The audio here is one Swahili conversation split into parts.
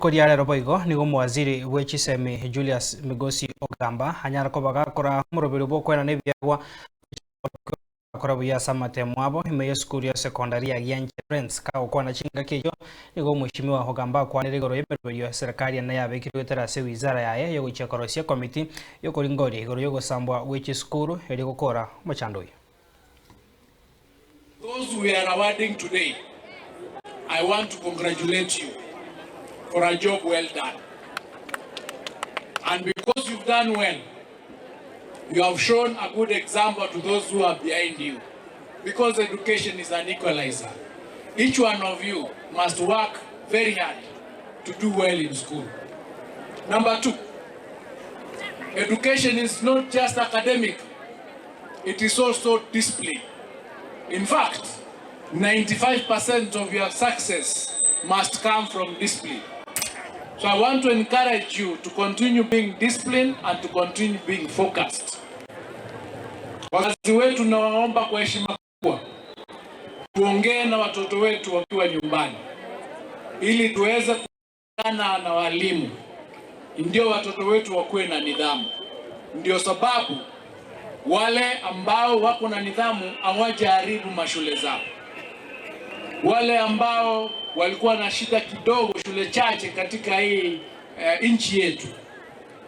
Kodiare roboigo nigo mwaziri wechisemi Julius Migosi Ogamba hanyara ko bagakora murobero bokwena nebyagwa akora buya samate mwabo imeyo skuli ya sekondari ya Gyanche Friends ka ukona chinga kejo nigo mheshimiwa Ogamba kwanire goro yemerwe ya serikali na yabekirwe terase wizara yaye yo guchekorosia komiti yo koringori goro yo gosambwa wechi skulu eri gukora machandoi. Those we are awarding today, I want to congratulate you for a job well done. And because you've done well, you have shown a good example to those who are behind you. Because education is an equalizer. Each one of you must work very hard to do well in school. Number two, education is not just academic, it is also discipline. In fact, 95% of your success must come from discipline. So I want to encourage you to continue being disciplined and to continue being focused. Wazazi wetu nawaomba kwa heshima kubwa tuongee na watoto wetu wakiwa nyumbani ili tuweze kuungana na walimu, ndio watoto wetu wakuwe na nidhamu. Ndio sababu wale ambao wako na nidhamu hawajaharibu mashule zao. Wale ambao walikuwa na shida kidogo, shule chache katika hii nchi yetu,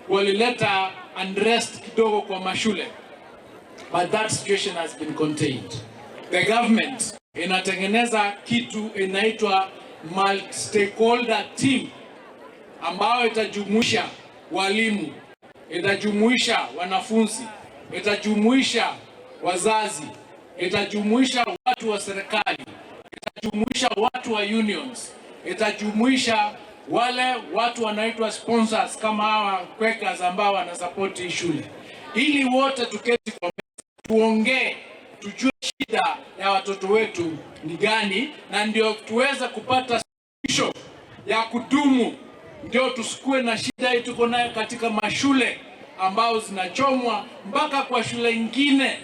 walileta unrest kidogo kwa mashule, but that situation has been contained. The government inatengeneza kitu inaitwa multi-stakeholder team ambao itajumuisha walimu, itajumuisha wanafunzi, itajumuisha wazazi, itajumuisha watu wa serikali, itajumuisha watu wa unions, itajumuisha wale watu wanaitwa sponsors kama hawa Quakers ambao wanasupport shule, ili wote tuketi kwa tuongee, tujue shida ya watoto wetu ni gani, na ndio tuweze kupata suluhisho ya kudumu, ndio tusikue na shida hii tuko nayo katika mashule ambao zinachomwa mpaka kwa shule nyingine.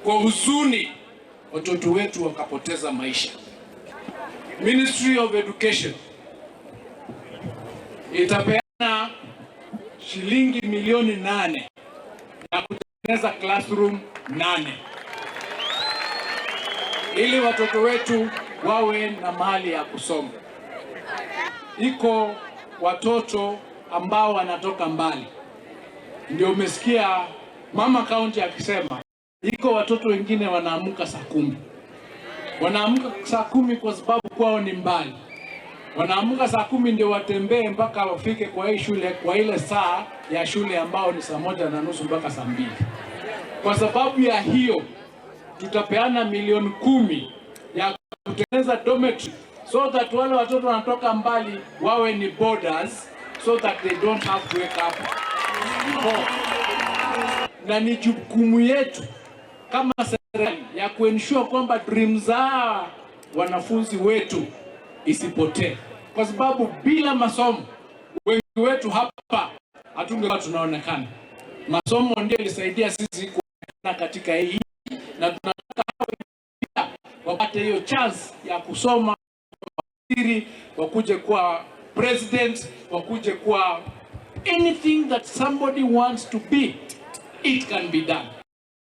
Kwa huzuni watoto wetu wakapoteza maisha. Ministry of Education itapeana shilingi milioni 8 na kutengeneza classroom 8 ili watoto wetu wawe na mahali ya kusoma. Iko watoto ambao wanatoka mbali. Ndio umesikia mama county akisema iko watoto wengine wanaamka saa 10. Wanaamka saa 10 kwa sababu kwao ni mbali. Wanaamka saa 10 ndio watembee mpaka wafike kwa hii shule kwa ile saa ya shule ambao ni saa 1:30 mpaka saa 2. Kwa sababu ya hiyo tutapeana milioni 10 ya kutengeneza dormitory so that wale watoto wanatoka mbali wawe ni boarders, so that they don't have to wake up. Na ni jukumu yetu kama serikali ya kuensure kwamba dreams za wanafunzi wetu isipotee, kwa sababu bila masomo wengi wetu hapa hatungekuwa tunaonekana. Masomo ndio ilisaidia sisi kuonekana katika hii, na tunataka wapate hiyo chance ya kusoma, wakuje kwa president, wakuje kwa anything that somebody wants to be, it can be done.